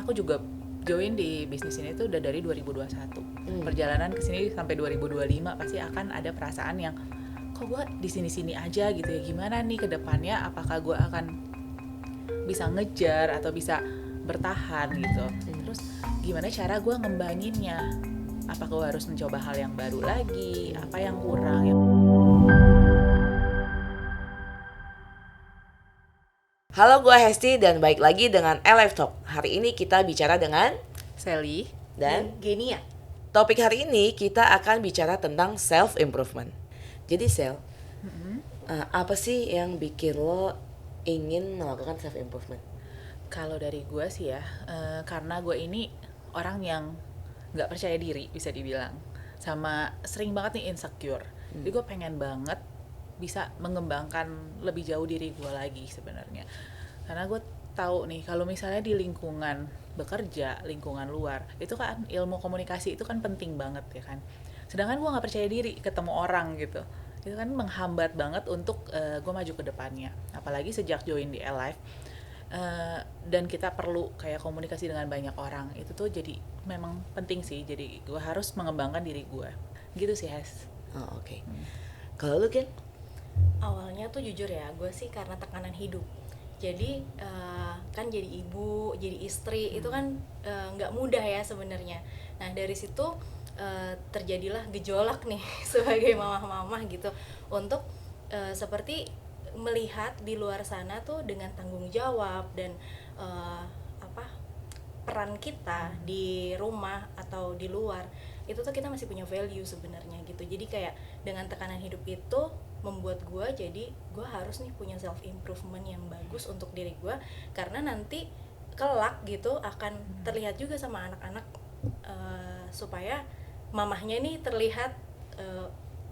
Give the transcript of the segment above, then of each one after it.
aku juga join di bisnis ini tuh udah dari 2021. Perjalanan ke sini sampai 2025 pasti akan ada perasaan yang kok gue di sini-sini aja gitu ya. Gimana nih ke depannya, apakah gue akan bisa ngejar atau bisa bertahan gitu. Terus gimana cara gue ngembanginnya? Apa gue harus mencoba hal yang baru lagi? Apa yang kurang? Halo, gue Hesti dan baik lagi dengan LF Talk. Hari ini kita bicara dengan Sally dan Genia. topik hari ini kita akan bicara tentang self improvement. Jadi Sel, apa sih yang bikin lo ingin melakukan self improvement? kalau dari gue sih ya, karena gue ini orang yang nggak percaya diri bisa dibilang, sama sering banget nih insecure. Jadi gue pengen banget bisa mengembangkan lebih jauh diri gue lagi sebenarnya. Karena gue tahu nih kalau misalnya di lingkungan bekerja, lingkungan luar, itu kan ilmu komunikasi itu kan penting banget ya kan. Sedangkan gue nggak percaya diri ketemu orang gitu. Itu kan menghambat banget untuk gue maju ke depannya. Apalagi sejak join di Alive, dan kita perlu kayak komunikasi dengan banyak orang, itu tuh jadi memang penting sih. Jadi gue harus mengembangkan diri gue gitu sih, Hes. Oh, oke. Kalau lu kan? Awalnya tuh jujur ya, gue sih karena tekanan hidup. Jadi kan jadi ibu, jadi istri itu kan nggak mudah ya sebenarnya. Nah dari situ terjadilah gejolak nih sebagai mamah-mamah gitu untuk seperti melihat di luar sana tuh dengan tanggung jawab dan peran kita di rumah atau di luar itu tuh kita masih punya value sebenarnya gitu. Jadi kayak dengan tekanan hidup itu membuat gue jadi gue harus nih punya self improvement yang bagus untuk diri gue, karena nanti kelak gitu akan terlihat juga sama anak-anak, supaya mamahnya nih terlihat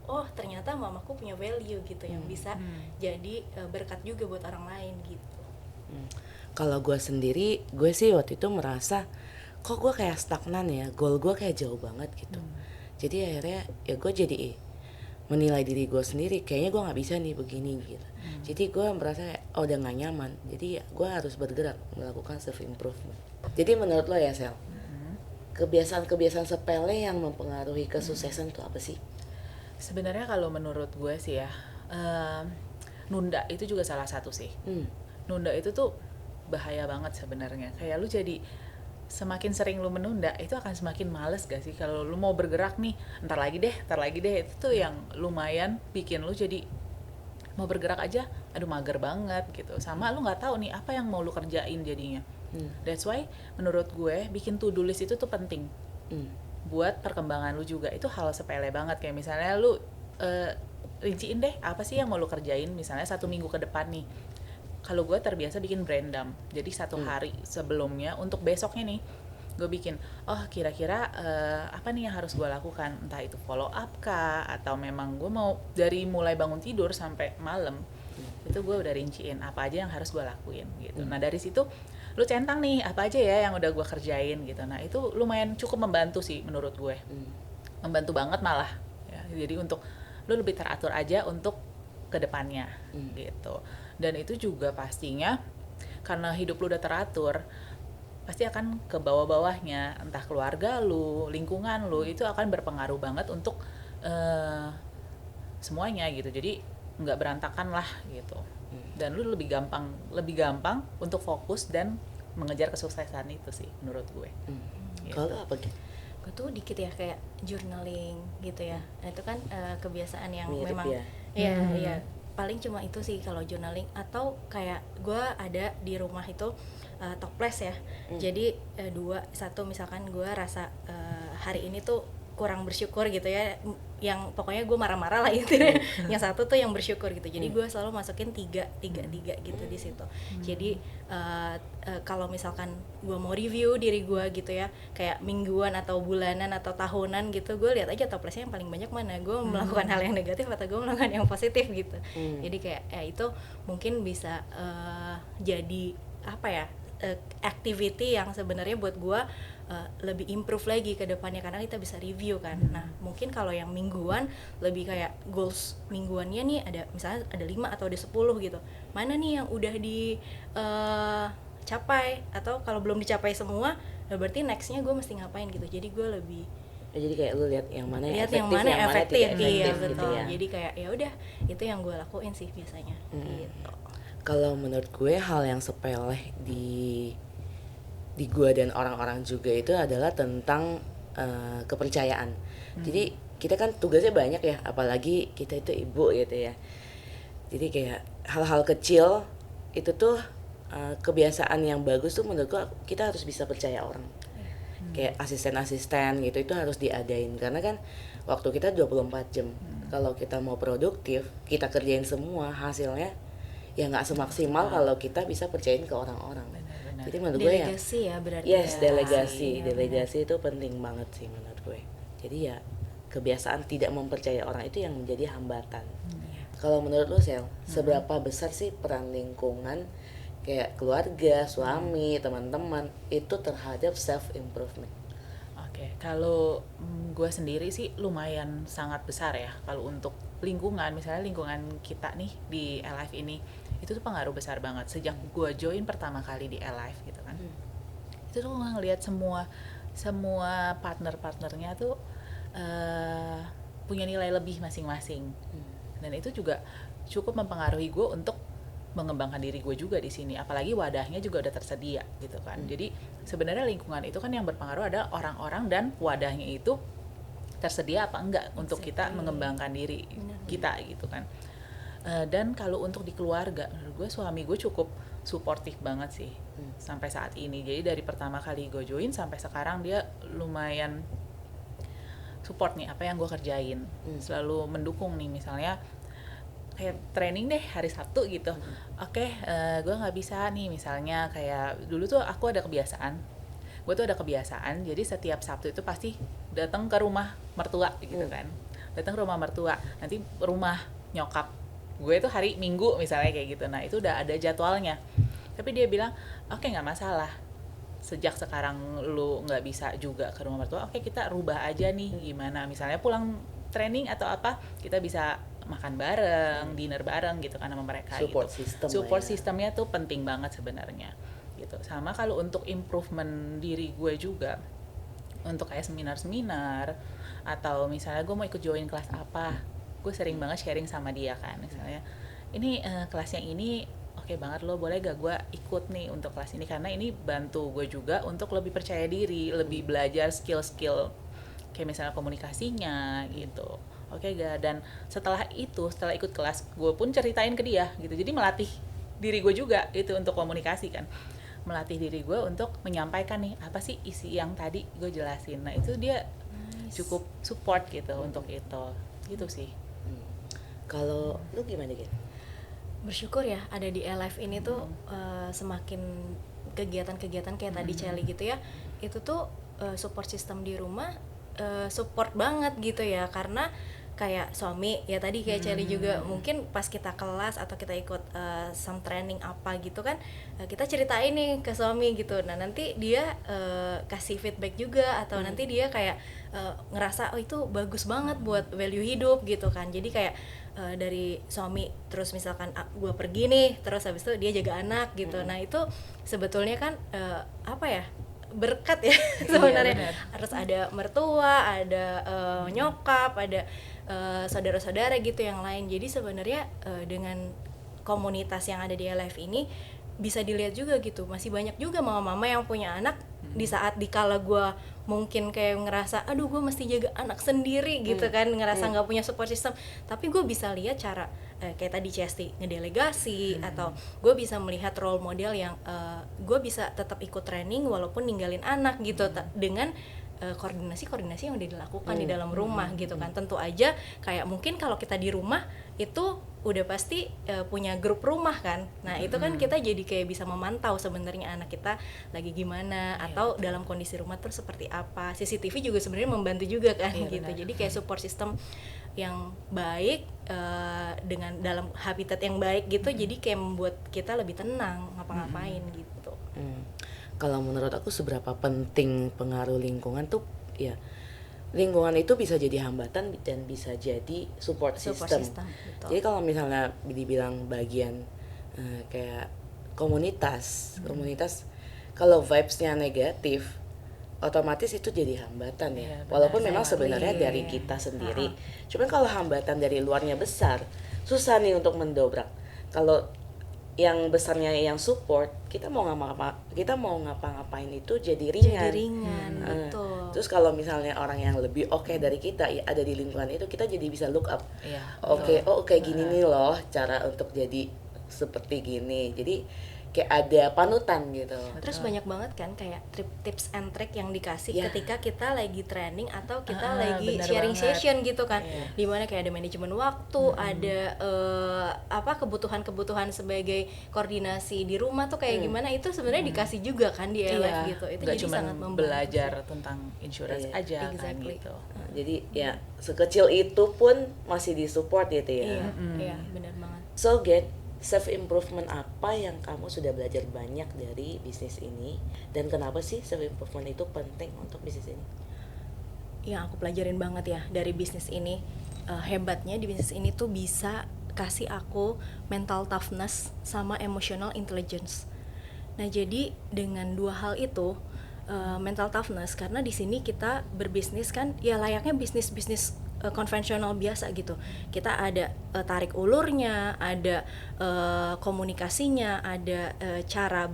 oh ternyata mamaku punya value gitu yang bisa jadi berkat juga buat orang lain gitu. Kalau gue sendiri, gue sih waktu itu merasa kok gue kayak stagnan ya, goal gue kayak jauh banget gitu. Jadi akhirnya ya gue jadi menilai diri gue sendiri, kayaknya gue nggak bisa nih begini gitu. Jadi gue merasa kayak oh udah nggak nyaman, jadi ya gue harus bergerak melakukan self improvement. Jadi menurut lo ya Sel, kebiasaan-kebiasaan sepele yang mempengaruhi kesuksesan itu apa sih? Sebenarnya kalau menurut gue sih ya, nunda itu juga salah satu sih. Nunda itu tuh bahaya banget sebenarnya. Kayak lu jadi semakin sering lu menunda, itu akan semakin males gak sih? Kalau lu mau bergerak nih, ntar lagi deh, itu tuh yang lumayan bikin lu jadi mau bergerak aja, aduh mager banget gitu. Sama lu nggak tahu nih apa yang mau lu kerjain jadinya. That's why menurut gue bikin to-do list itu tuh penting. Buat perkembangan lu juga. Itu hal sepele banget, kayak misalnya lu rinciin deh apa sih yang mau lu kerjain misalnya 1 minggu ke depan nih. Kalau gue terbiasa bikin brain dump, jadi 1 hari sebelumnya untuk besoknya nih gue bikin, oh kira-kira apa nih yang harus gue lakukan, entah itu follow up kah atau memang gue mau dari mulai bangun tidur sampai malam itu gue udah rinciin apa aja yang harus gue lakuin gitu. Nah dari situ lu centang nih apa aja ya yang udah gue kerjain gitu. Nah itu lumayan cukup membantu sih menurut gue, membantu banget malah ya. Jadi untuk lu lebih teratur aja untuk kedepannya gitu. Dan itu juga pastinya karena hidup lu udah teratur, pasti akan ke bawah-bawahnya, entah keluarga lu, lingkungan lu, itu akan berpengaruh banget untuk semuanya gitu. Jadi nggak berantakan lah gitu. Dan lu lebih gampang untuk fokus dan mengejar kesuksesan itu sih menurut gue. Gitu. Kalau apa gitu? Gue tuh dikit ya kayak journaling gitu ya. Nah itu kan kebiasaan yang Mirip memang ya. Iya paling cuma itu sih kalau journaling. Atau kayak gue ada di rumah itu toples ya. Jadi satu misalkan gue rasa hari ini tuh kurang bersyukur gitu ya, yang pokoknya gue marah-marah lah gitu ya. Yang satu tuh yang bersyukur gitu. Jadi gue selalu masukin tiga gitu di situ. Jadi kalau misalkan gue mau review diri gue gitu ya, kayak mingguan atau bulanan atau tahunan gitu, gue lihat aja toplesnya yang paling banyak mana, gue melakukan hal yang negatif atau gue melakukan yang positif gitu. Jadi kayak itu mungkin bisa jadi apa ya, activity yang sebenarnya buat gue lebih improve lagi ke depannya, karena kita bisa review kan. Nah mungkin kalau yang mingguan lebih kayak goals mingguannya nih ada misalnya ada 5 atau ada 10 gitu, mana nih yang udah dicapai, atau kalau belum dicapai semua berarti nextnya gue mesti ngapain gitu. Jadi gue lebih jadi kayak lu lihat yang mana lihat efektif, yang mana efektif, tidak efektif iya gitu betul. ya. Jadi kayak ya udah itu yang gue lakuin sih biasanya. Gitu. Kalau menurut gue hal yang sepele di gue dan orang-orang juga itu adalah tentang kepercayaan. Jadi kita kan tugasnya banyak ya, apalagi kita itu ibu gitu ya. Jadi kayak hal-hal kecil itu tuh kebiasaan yang bagus tuh menurut gue kita harus bisa percaya orang. Kayak asisten-asisten gitu itu harus diadain karena kan waktu kita 24 jam. Kalau kita mau produktif, kita kerjain semua, hasilnya ya nggak semaksimal kalau kita bisa percayain ke orang-orang. Benar-benar. Jadi menurut gue Delegasi ya berarti. yes, ya. delegasi itu penting banget sih menurut gue. Jadi ya kebiasaan tidak mempercayai orang itu yang menjadi hambatan. Kalau menurut lo Sel, seberapa besar sih peran lingkungan kayak keluarga, suami, teman-teman itu terhadap self improvement? Oke, kalau gue sendiri sih lumayan sangat besar ya. Kalau untuk lingkungan, misalnya lingkungan kita nih di Alive ini, itu tuh pengaruh besar banget. Sejak gue join pertama kali di Alive gitu kan, itu tuh gue ngeliat semua partner-partnernya tuh punya nilai lebih masing-masing. Dan itu juga cukup mempengaruhi gue untuk mengembangkan diri gue juga di sini, apalagi wadahnya juga udah tersedia gitu kan. Jadi sebenarnya lingkungan itu kan yang berpengaruh adalah orang-orang dan wadahnya itu tersedia apa enggak untuk kita mengembangkan diri kita gitu kan. Dan kalau untuk di keluarga, menurut gue suami gue cukup suportif banget sih sampai saat ini. Jadi dari pertama kali gue join sampai sekarang dia lumayan support nih apa yang gue kerjain, selalu mendukung nih. Misalnya kayak training deh hari Sabtu gitu, oke, gue nggak bisa nih, misalnya kayak dulu tuh aku ada kebiasaan, jadi setiap Sabtu itu pasti datang ke rumah mertua gitu kan, datang ke rumah mertua, nanti rumah nyokap gue itu hari Minggu misalnya kayak gitu. Nah itu udah ada jadwalnya, tapi dia bilang oke, nggak masalah, sejak sekarang lu nggak bisa juga ke rumah mertua, oke kita rubah aja nih, gimana misalnya pulang training atau apa kita bisa makan bareng, dinner bareng gitu kan sama mereka. Support gitu. system Support ya. sistemnya tuh penting banget sebenarnya gitu. Sama kalau untuk improvement diri gue juga, untuk kayak seminar-seminar atau misalnya gue mau ikut join kelas apa, gue sering banget sharing sama dia kan, misalnya ini kelas yang ini oke banget lo, boleh gak gue ikut nih untuk kelas ini, karena ini bantu gue juga untuk lebih percaya diri, lebih belajar skill-skill kayak misalnya komunikasinya gitu. Oke gak? Dan setelah ikut kelas, gue pun ceritain ke dia gitu. Jadi melatih diri gue juga itu untuk komunikasi kan. Melatih diri gue untuk menyampaikan nih, apa sih isi yang tadi gue jelasin. Nah itu dia cukup support gitu untuk itu. Gitu sih. Kalau lu gimana gitu? Bersyukur ya ada di Alive ini tuh semakin kegiatan-kegiatan kayak tadi Celi gitu ya, itu tuh support system di rumah support banget gitu ya, karena kayak suami ya tadi kayak Celi juga mungkin pas kita kelas atau kita ikut some training apa gitu kan, kita ceritain nih ke suami gitu, nah nanti dia kasih feedback juga, atau nanti dia kayak ngerasa oh itu bagus banget buat value hidup gitu kan. Jadi kayak dari suami terus misalkan gue pergi nih, terus habis itu dia jaga anak gitu, nah itu sebetulnya kan apa ya, berkat ya sebenarnya. Iya, harus ada mertua, ada nyokap, ada saudara-saudara gitu yang lain. Jadi sebenarnya dengan komunitas yang ada di Alive ini bisa dilihat juga gitu, masih banyak juga mama-mama yang punya anak di saat dikala gue mungkin kayak ngerasa aduh gue mesti jaga anak sendiri gitu kan, ngerasa nggak punya support system, tapi gue bisa lihat cara kayak tadi Chesty ngedelegasi, atau gue bisa melihat role model yang gue bisa tetap ikut training walaupun ninggalin anak gitu, dengan koordinasi yang udah dilakukan di dalam rumah gitu kan. Tentu aja kayak mungkin kalau kita di rumah itu udah pasti punya grup rumah kan, nah itu kan kita jadi kayak bisa memantau sebenarnya anak kita lagi gimana, atau dalam kondisi rumah terus seperti apa. CCTV juga sebenarnya membantu juga kan gitu. Benar. Jadi kayak support system yang baik dengan dalam habitat yang baik gitu, jadi kayak membuat kita lebih tenang ngapa-ngapain gitu. Kalau menurut aku seberapa penting pengaruh lingkungan tuh ya, lingkungan itu bisa jadi hambatan dan bisa jadi support system. Betul. Jadi kalau misalnya dibilang bagian kayak komunitas. Kalau vibes-nya negatif, otomatis itu jadi hambatan ya. Iya, benar Walaupun memang sekali. sebenarnya dari kita sendiri. Cuman kalau hambatan dari luarnya besar, susah nih untuk mendobrak. Kalau yang besarnya yang support, kita mau ngapa-ngapain itu jadi ringan. Jadi ringan, Nah, betul. Terus kalau misalnya orang yang lebih oke dari kita ya ada di lingkungan itu, kita jadi bisa look up. Iya, Oke, kayak gini nih loh cara untuk jadi seperti gini. Jadi kayak ada panutan gitu. Terus banyak banget kan kayak tips and trick yang dikasih Ya. ketika kita lagi training atau kita lagi bener sharing banget. session gitu kan. Iya. Dimana kayak ada manajemen waktu, ada kebutuhan-kebutuhan sebagai koordinasi di rumah tuh kayak gimana, itu sebenarnya dikasih juga kan di LF gitu. Itu nggak jadi cuman sangat membantu belajar sih. tentang insurance Iya, aja kan exactly. gitu. Jadi ya sekecil itu pun masih disupport gitu ya. Iya, iya, benar banget. So Get, self improvement apa yang kamu sudah belajar banyak dari bisnis ini, dan kenapa sih self improvement itu penting untuk bisnis ini? Yang aku pelajarin banget ya dari bisnis ini, hebatnya di bisnis ini tuh bisa kasih aku mental toughness sama emotional intelligence. Nah jadi dengan dua hal itu, mental toughness, karena di sini kita berbisnis kan ya layaknya bisnis konvensional biasa gitu. Kita ada tarik ulurnya, ada komunikasinya, ada cara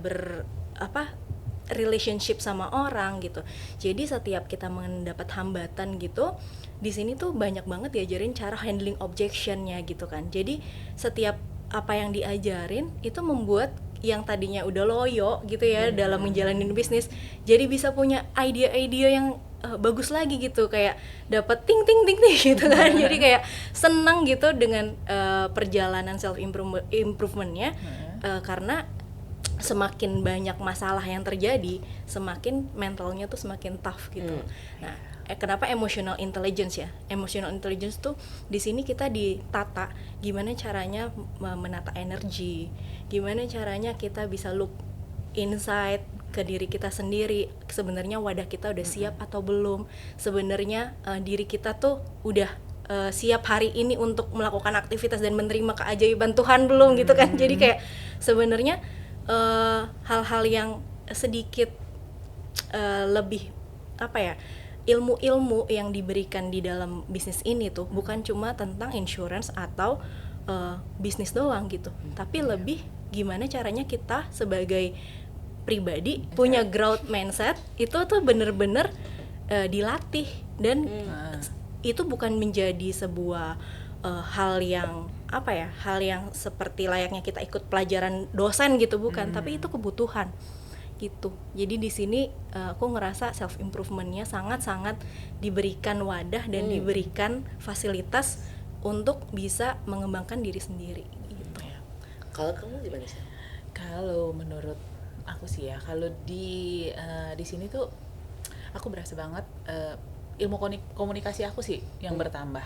relationship sama orang gitu. Jadi setiap kita mendapat hambatan gitu, di sini tuh banyak banget diajarin cara handling objection-nya gitu kan. Jadi setiap apa yang diajarin itu membuat yang tadinya udah loyo gitu ya dalam menjalani bisnis, jadi bisa punya ide-ide yang bagus lagi gitu, kayak dapat ting ting ting ting gitu kan. Jadi kayak senang gitu dengan perjalanan self improvementnya, karena semakin banyak masalah yang terjadi, semakin mentalnya tuh semakin tough gitu. Nah, kenapa emotional intelligence ya? Emotional intelligence tuh di sini kita ditata gimana caranya menata energi, gimana caranya kita bisa look inside ke diri kita sendiri. Sebenarnya wadah kita udah siap atau belum? Sebenarnya diri kita tuh udah siap hari ini untuk melakukan aktivitas dan menerima keajaiban Tuhan belum gitu kan? Jadi kayak sebenarnya hal-hal yang sedikit lebih ilmu-ilmu yang diberikan di dalam bisnis ini tuh bukan cuma tentang insurance atau bisnis doang gitu, tapi lebih gimana caranya kita sebagai pribadi punya growth mindset itu tuh bener-bener dilatih, dan itu bukan menjadi sebuah hal yang hal yang seperti layaknya kita ikut pelajaran dosen gitu, bukan, tapi itu kebutuhan gitu. Jadi di sini aku ngerasa self improvementnya sangat-sangat diberikan wadah dan diberikan fasilitas untuk bisa mengembangkan diri sendiri gitu. Kalau kamu gimana sih? Kalau menurut aku sih ya, kalau di sini tuh aku berasa banget ilmu komunikasi aku sih yang bertambah.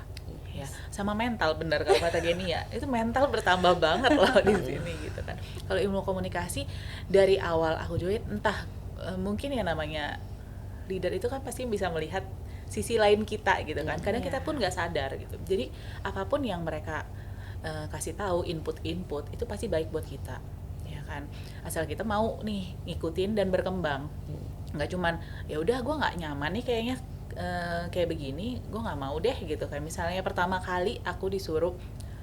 Ya, sama mental, benar kalau kata Geni ya, itu mental bertambah banget loh di sini gitu kan. Kalau ilmu komunikasi dari awal aku join, entah mungkin ya namanya leader itu kan pasti bisa melihat sisi lain kita gitu kan. Kadang kita pun nggak sadar gitu. Jadi apapun yang mereka kasih tahu, input itu pasti baik buat kita, ya kan. Asal kita mau nih ngikutin dan berkembang. Nggak cuman ya udah gue nggak nyaman nih kayaknya kayak begini, gue nggak mau deh gitu. Kayak misalnya pertama kali aku disuruh,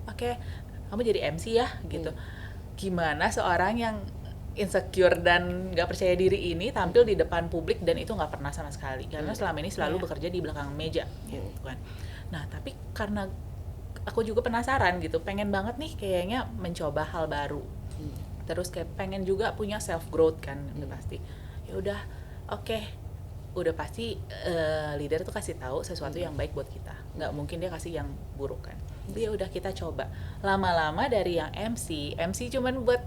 oke, kamu jadi MC ya gitu. Gimana seorang yang insecure dan nggak percaya diri ini tampil di depan publik, dan itu nggak pernah sama sekali, karena selama ini selalu bekerja di belakang meja gitu kan. Nah tapi karena aku juga penasaran gitu, pengen banget nih kayaknya mencoba hal baru, terus kayak pengen juga punya self growth kan, udah pasti. Ya udah, oke. Udah pasti leader tuh kasih tahu sesuatu yang baik buat kita, nggak mungkin dia kasih yang buruk kan. Jadi ya udah kita coba. Lama-lama dari yang MC cuman buat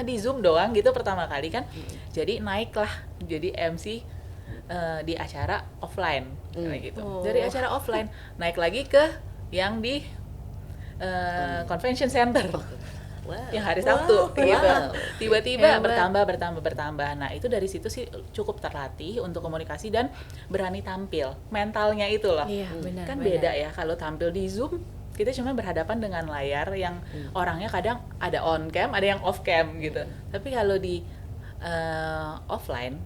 di Zoom doang gitu pertama kali kan. Jadi naiklah jadi MC di acara offline kayak gitu. Dari acara offline naik lagi ke yang di convention center. Wow. Yang hari Sabtu gitu. Tiba-tiba Hebat. bertambah. Nah, itu dari situ sih cukup terlatih untuk komunikasi dan berani tampil. Mentalnya itu loh. Iya, benar. Kan beda ya kalau tampil di Zoom, kita cuma berhadapan dengan layar yang orangnya kadang ada on cam, ada yang off cam gitu. Tapi kalau di offline,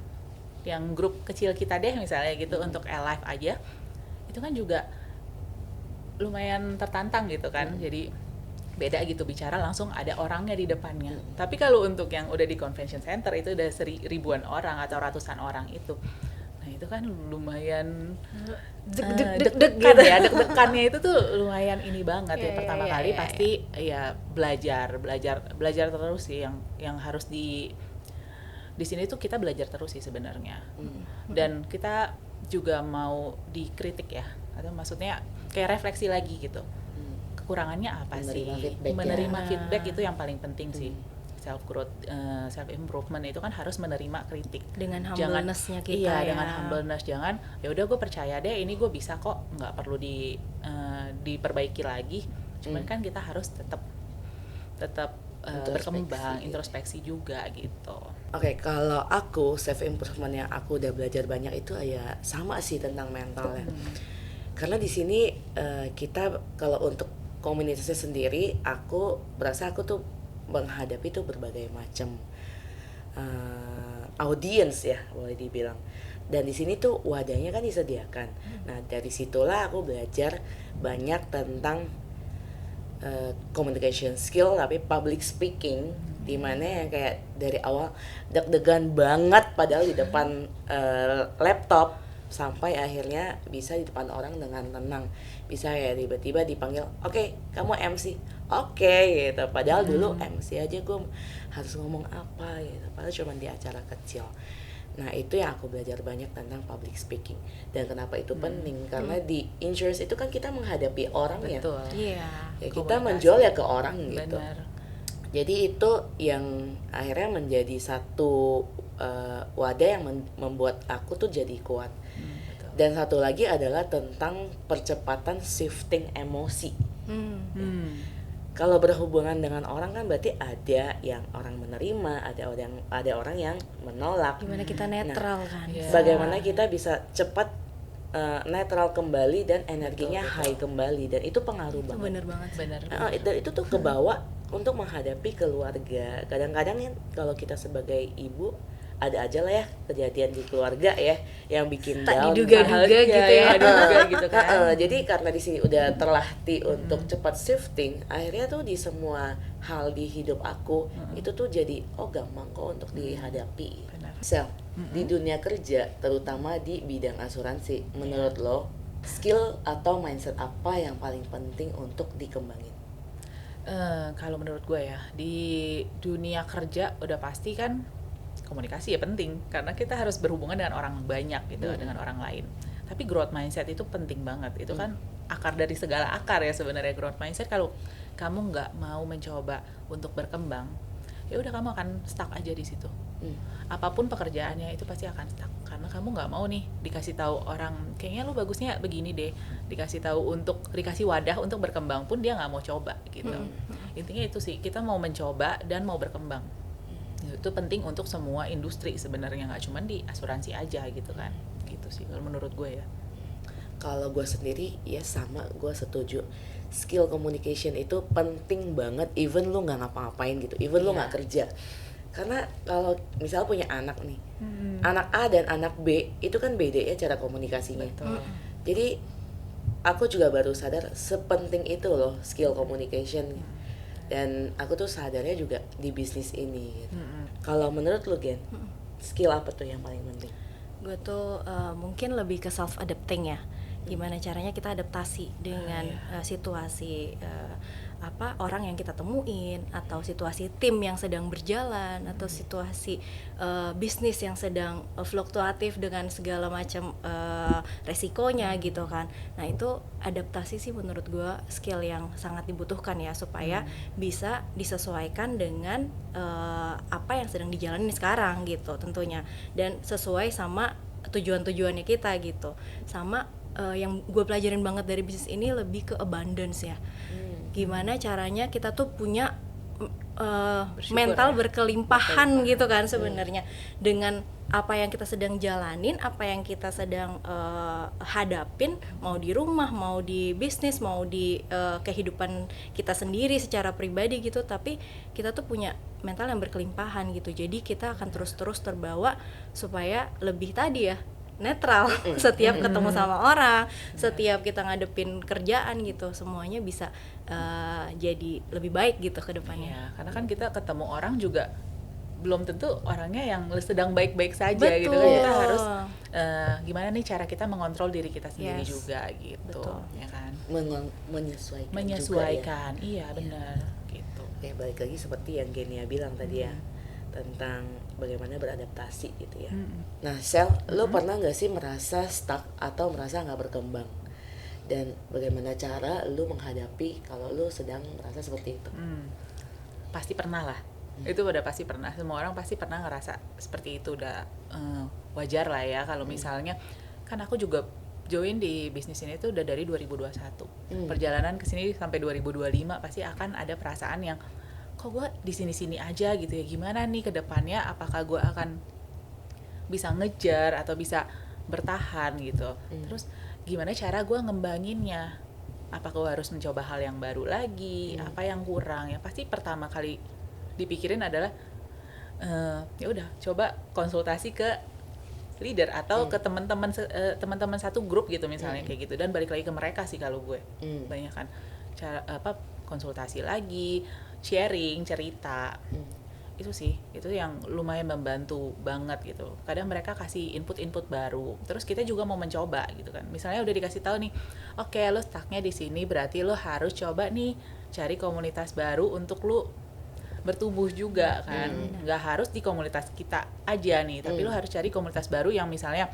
yang grup kecil kita deh misalnya gitu untuk live aja, itu kan juga lumayan tertantang gitu kan. Jadi beda gitu bicara langsung ada orangnya di depannya. Tapi kalau untuk yang udah di convention center itu udah ribuan orang atau ratusan orang itu, nah itu kan lumayan deg-degan ya, deg-degannya itu tuh lumayan ini banget ya. Pertama kali pasti ya belajar terus sih, yang harus di sini tuh kita belajar terus sih sebenarnya. Dan kita juga mau dikritik ya, atau maksudnya kayak refleksi lagi gitu. Kekurangannya apa menerima feedback itu yang paling penting sih. Self growth, self improvement itu kan harus menerima kritik dengan humbleness-nya kita. Iya, dengan humbleness. Jangan ya udah gue percaya deh ini gue bisa kok, nggak perlu diperbaiki lagi. Cuman kan kita harus tetap berkembang, introspeksi juga gitu. Oke, kalau aku self improvement yang aku udah belajar banyak itu ya sama sih tentang mental ya. Karena di sini kita kalau untuk komunitasnya sendiri, aku berasa aku tuh menghadapi tuh berbagai macam audience ya, boleh dibilang. Dan di sini tuh wadahnya kan disediakan. Nah, dari situlah aku belajar banyak tentang communication skill, tapi public speaking, dimana yang kayak dari awal deg-degan banget padahal di depan laptop, sampai akhirnya bisa di depan orang dengan tenang, bisa ya tiba-tiba dipanggil, oke, kamu MC, oke, gitu. Padahal dulu MC aja gue harus ngomong apa gitu, padahal cuma di acara kecil. Nah, itu yang aku belajar banyak tentang public speaking. Dan kenapa itu penting? Karena di insurance itu kan kita menghadapi orang. Betul. Iya. Ya kita menjual ya ke orang gitu. Benar. Jadi itu yang akhirnya menjadi satu wadah yang membuat aku tuh jadi kuat. Dan satu lagi adalah tentang percepatan shifting emosi. Kalau berhubungan dengan orang kan berarti ada yang orang menerima, ada orang yang menolak. Gimana kita netral kan? Bagaimana kita bisa cepat netral kembali dan energinya high kembali, dan itu pengaruh banget. Bener banget. Benar. Dan itu tuh kebawa untuk menghadapi keluarga. Kadang-kadang kan kalau kita sebagai ibu ada aja lah ya kejadian di keluarga ya yang bikin tak down, diduga-duga gitu ya. Gitu kan. Jadi karena di sini udah terlatih untuk cepat shifting, akhirnya tuh di semua hal di hidup aku itu tuh jadi gampang kok untuk dihadapi. Sel, di dunia kerja terutama di bidang asuransi, menurut lo skill atau mindset apa yang paling penting untuk dikembangin? Kalau menurut gue ya, di dunia kerja udah pasti kan komunikasi ya penting, karena kita harus berhubungan dengan orang banyak gitu, dengan orang lain. Tapi growth mindset itu penting banget. Itu kan akar dari segala akar ya sebenarnya, growth mindset. Kalau kamu nggak mau mencoba untuk berkembang, ya udah kamu akan stuck aja di situ. Apapun pekerjaannya itu pasti akan stuck, karena kamu nggak mau nih dikasih tahu orang kayaknya lu bagusnya begini deh, dikasih wadah untuk berkembang pun dia nggak mau coba gitu. Intinya itu sih, kita mau mencoba dan mau berkembang. Itu penting untuk semua industri sebenarnya, nggak cuma di asuransi aja gitu kan. Gitu sih kalau menurut gue ya. Kalau gue sendiri ya sama, gue setuju. Skill communication itu penting banget, even lu nggak ngapa-ngapain gitu, even lu nggak kerja. Karena kalau misal punya anak nih, anak A dan anak B itu kan beda ya cara komunikasinya. Jadi aku juga baru sadar sepenting itu loh skill communication. Dan aku tuh sadarnya juga di bisnis ini gitu. Kalau menurut lu Gen, skill apa tuh yang paling penting? Gue tuh mungkin lebih ke self adapting ya. Gimana caranya kita adaptasi dengan situasi orang yang kita temuin, atau situasi tim yang sedang berjalan, atau situasi bisnis yang sedang fluktuatif dengan segala macam resikonya gitu kan. Nah, itu adaptasi sih menurut gue skill yang sangat dibutuhkan ya, supaya bisa disesuaikan dengan apa yang sedang dijalani sekarang gitu tentunya, dan sesuai sama tujuan-tujuannya kita gitu. Sama yang gue pelajarin banget dari bisnis ini lebih ke abundance ya. Gimana caranya kita tuh punya mental ya. berkelimpahan gitu kan sebenarnya dengan apa yang kita sedang jalanin, apa yang kita sedang hadapin, mau di rumah, mau di bisnis, mau di kehidupan kita sendiri secara pribadi gitu, tapi kita tuh punya mental yang berkelimpahan gitu, jadi kita akan terus-terus terbawa supaya lebih tadi ya netral setiap ketemu sama orang, setiap kita ngadepin kerjaan gitu, semuanya bisa jadi lebih baik gitu ke depannya. Iya, karena kan kita ketemu orang juga belum tentu orangnya yang sedang baik-baik saja gitu kan. Betul. Kita harus gimana nih cara kita mengontrol diri kita sendiri Yes. juga gitu. Betul. Ya kan? Menyesuaikan juga ya. Menyesuaikan. Iya, benar gitu. Oke, balik lagi seperti yang Genia bilang tadi ya, tentang bagaimana beradaptasi gitu ya. Nah, Sel, lo pernah nggak sih merasa stuck atau merasa nggak berkembang? Dan bagaimana cara lo menghadapi kalau lo sedang merasa seperti itu? Pasti pernah lah. Itu udah pasti pernah. Semua orang pasti pernah ngerasa seperti itu. Udah wajar lah ya kalau misalnya, kan aku juga join di bisnis ini tuh udah dari 2021. Perjalanan ke sini sampai 2025 pasti akan ada perasaan yang kok gue di sini-sini aja gitu ya. Gimana nih ke depannya, apakah gue akan bisa ngejar atau bisa bertahan gitu. Terus gimana cara gue ngembanginnya? Apa gue harus mencoba hal yang baru lagi? Apa yang kurang? Ya pasti pertama kali dipikirin adalah ya udah coba konsultasi ke leader atau ke teman-teman satu grup gitu misalnya kayak gitu, dan balik lagi ke mereka sih kalau gue banyak kan cara konsultasi lagi, sharing cerita. Itu sih, itu yang lumayan membantu banget gitu. Kadang mereka kasih input-input baru, terus kita juga mau mencoba gitu kan. Misalnya udah dikasih tahu nih, oke, lo stucknya di sini, berarti lo harus coba nih cari komunitas baru untuk lo bertumbuh juga kan. Nggak harus di komunitas kita aja nih, tapi lo harus cari komunitas baru yang misalnya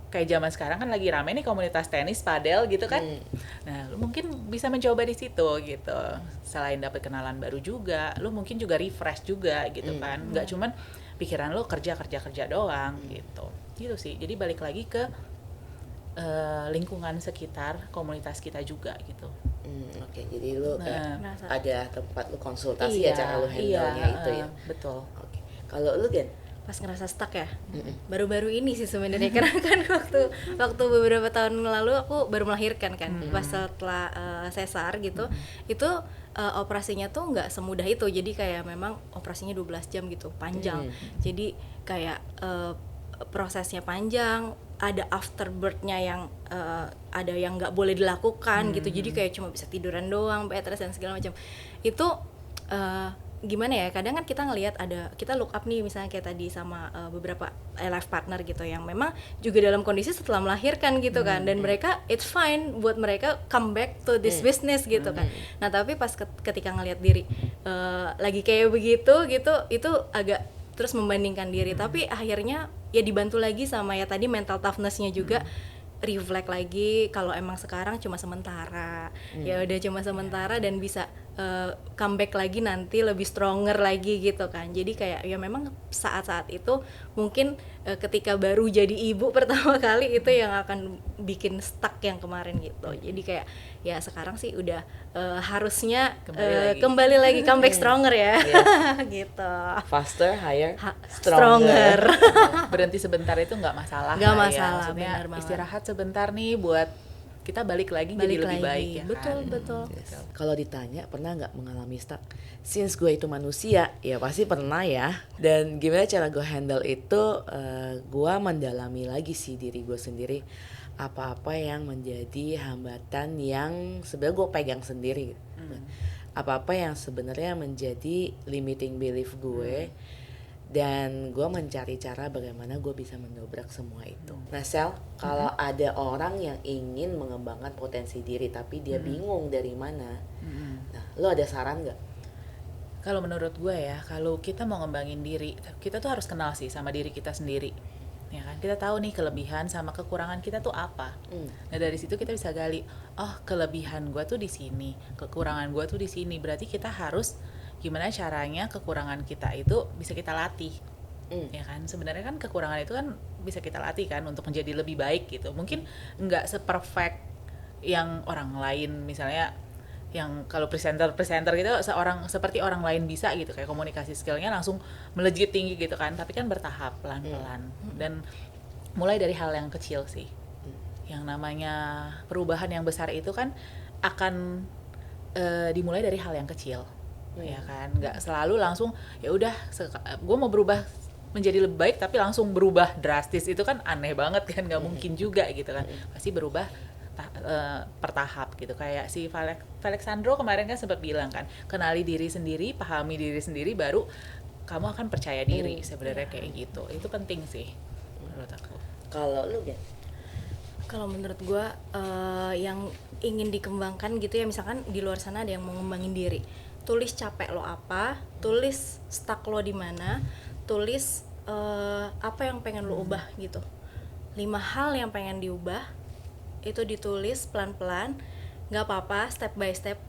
kayak zaman sekarang kan lagi rame nih komunitas tenis, padel gitu kan. Nah, lu mungkin bisa mencoba di situ gitu. Selain dapat kenalan baru juga, lu mungkin juga refresh juga gitu kan. Nggak cuman pikiran lu kerja doang gitu. Gitu sih. Jadi balik lagi ke lingkungan sekitar komunitas kita juga gitu. Oke, jadi lu kayak Merasa. ada tempat lu konsultasi ya cara lu handle-nya itu ya. Betul. Oke. Kalau lu Gen? Pas ngerasa stuck ya, baru-baru ini sih sebenarnya karena kan waktu beberapa tahun lalu aku baru melahirkan kan, pas setelah sesar gitu, itu operasinya tuh nggak semudah itu, jadi kayak memang operasinya 12 jam gitu, panjang, jadi kayak prosesnya panjang, ada afterbirth-nya yang ada yang nggak boleh dilakukan gitu, jadi kayak cuma bisa tiduran doang, bed rest dan segala macam, itu gimana ya, kadang kan kita ngelihat kita look up nih misalnya kayak tadi sama beberapa life partner gitu yang memang juga dalam kondisi setelah melahirkan gitu kan, dan mereka it's fine buat mereka come back to this business gitu kan. Nah tapi pas ketika ngelihat diri lagi kayak begitu gitu, itu agak terus membandingkan diri, tapi akhirnya ya dibantu lagi sama ya tadi mental toughness-nya juga, reflect lagi kalau emang sekarang cuma sementara, ya udah cuma sementara dan bisa comeback lagi nanti lebih stronger lagi gitu kan. Jadi kayak ya memang saat-saat itu mungkin ketika baru jadi ibu pertama kali itu yang akan bikin stuck yang kemarin gitu. Jadi kayak ya sekarang sih udah harusnya kembali lagi comeback stronger ya. Gitu. Faster, higher, Stronger. Berhenti sebentar itu nggak masalah. Nggak lah masalah, ya. Maksudnya benar banget. istirahat sebentar nih buat kita balik lagi jadi lebih baik ya betul, kan. betul. Kalau ditanya pernah nggak mengalami stuck? Since gue itu manusia, ya pasti pernah ya. Dan gimana cara gue handle itu? Gue mendalami lagi sih diri gue sendiri. Apa-apa yang menjadi hambatan yang sebenarnya gue pegang sendiri. Apa-apa yang sebenarnya menjadi limiting belief gue. Dan gue mencari cara bagaimana gue bisa mendobrak semua itu. Nah Sel, kalau ada orang yang ingin mengembangkan potensi diri tapi dia bingung dari mana, nah lo ada saran nggak? Kalau menurut gue ya, kalau kita mau ngembangin diri, kita tuh harus kenal sih sama diri kita sendiri. Ya kan? Kita tahu nih kelebihan sama kekurangan kita tuh apa. Nah dari situ kita bisa gali, oh kelebihan gue tuh di sini, kekurangan gue tuh di sini. Berarti kita harus gimana caranya kekurangan kita itu bisa kita latih. Ya kan, sebenarnya kan kekurangan itu kan bisa kita latih kan untuk menjadi lebih baik gitu. Mungkin nggak seperfect yang orang lain, misalnya yang kalau presenter gitu seperti orang lain bisa gitu, kayak komunikasi skillnya langsung melejit tinggi gitu kan, tapi kan bertahap pelan-pelan dan mulai dari hal yang kecil sih. Yang namanya perubahan yang besar itu kan akan dimulai dari hal yang kecil, ya kan, nggak selalu langsung ya udah gue mau berubah menjadi lebih baik tapi langsung berubah drastis, itu kan aneh banget kan, nggak mungkin juga gitu kan, pasti berubah pertahap gitu. Kayak si Alexandro kemarin kan sempat bilang kan, kenali diri sendiri, pahami diri sendiri, baru kamu akan percaya diri. Sebenarnya kayak gitu, itu penting sih menurut aku. Kalau lu Gen? Kalau menurut gue yang ingin dikembangkan gitu ya, misalkan di luar sana ada yang mau ngembangin diri, tulis capek lo apa, tulis stuck lo di mana, tulis apa yang pengen lo ubah gitu. 5 hal yang pengen diubah itu ditulis pelan-pelan, nggak apa-apa, step by step,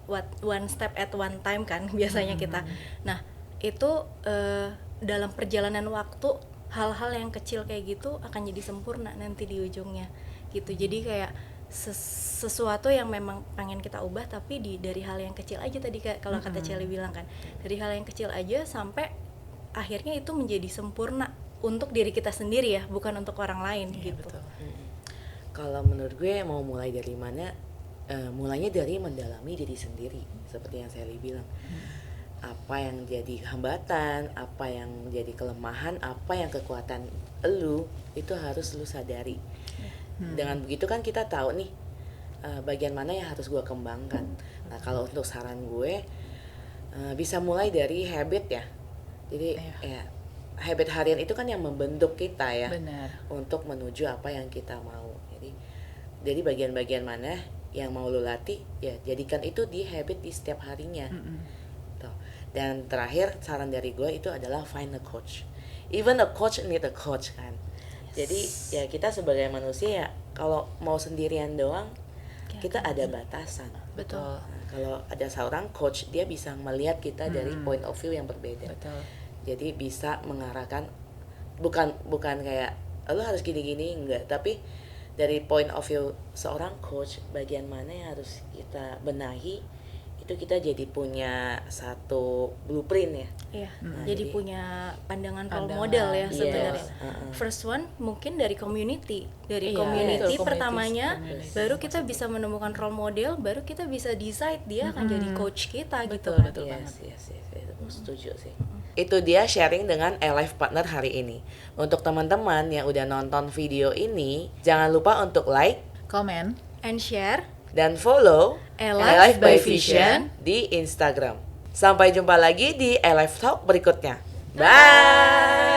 one step at one time kan biasanya kita. Nah itu dalam perjalanan waktu hal-hal yang kecil kayak gitu akan jadi sempurna nanti di ujungnya gitu. Jadi kayak sesuatu yang memang pengen kita ubah, tapi dari hal yang kecil aja tadi kalau kata Celi bilang kan, dari hal yang kecil aja sampai akhirnya itu menjadi sempurna untuk diri kita sendiri ya, bukan untuk orang lain gitu. Betul. Kalau menurut gue mau mulai dari mana? Mulainya dari mendalami diri sendiri, seperti yang Sally bilang. Apa yang jadi hambatan, apa yang jadi kelemahan, apa yang kekuatan lu, itu harus lu sadari. Dengan begitu kan kita tahu nih bagian mana yang harus gue kembangkan. Nah kalau untuk saran gue bisa mulai dari habit ya. Jadi ya habit harian itu kan yang membentuk kita ya. Benar. Untuk menuju apa yang kita mau. Jadi bagian-bagian mana yang mau lu latih, ya jadikan itu di habit di setiap harinya. Tuh. Dan terakhir saran dari gue itu adalah find a coach. Even a coach need a coach kan. Jadi ya kita sebagai manusia ya kalau mau sendirian doang kita ada batasan. Betul. Nah, kalau ada seorang coach dia bisa melihat kita dari point of view yang berbeda. Betul. Jadi bisa mengarahkan bukan kayak lu harus gini-gini, enggak, tapi dari point of view seorang coach bagian mana yang harus kita benahi, itu kita jadi punya satu blueprint ya. Iya, Nah, jadi punya pandangan role model ya sebenarnya. Yes. First one mungkin dari community, Iya, community betul, community, community. baru kita bisa menemukan role model, baru kita bisa decide dia akan jadi coach kita gitu Betul, kan. betul. Yes, aku setuju sih. Itu dia sharing dengan A-Life Partner hari ini. Untuk teman-teman yang udah nonton video ini, jangan lupa untuk like, Comment. And share dan follow A-Life by by Vision di Instagram. Sampai jumpa lagi di A-Life Talk berikutnya. Bye!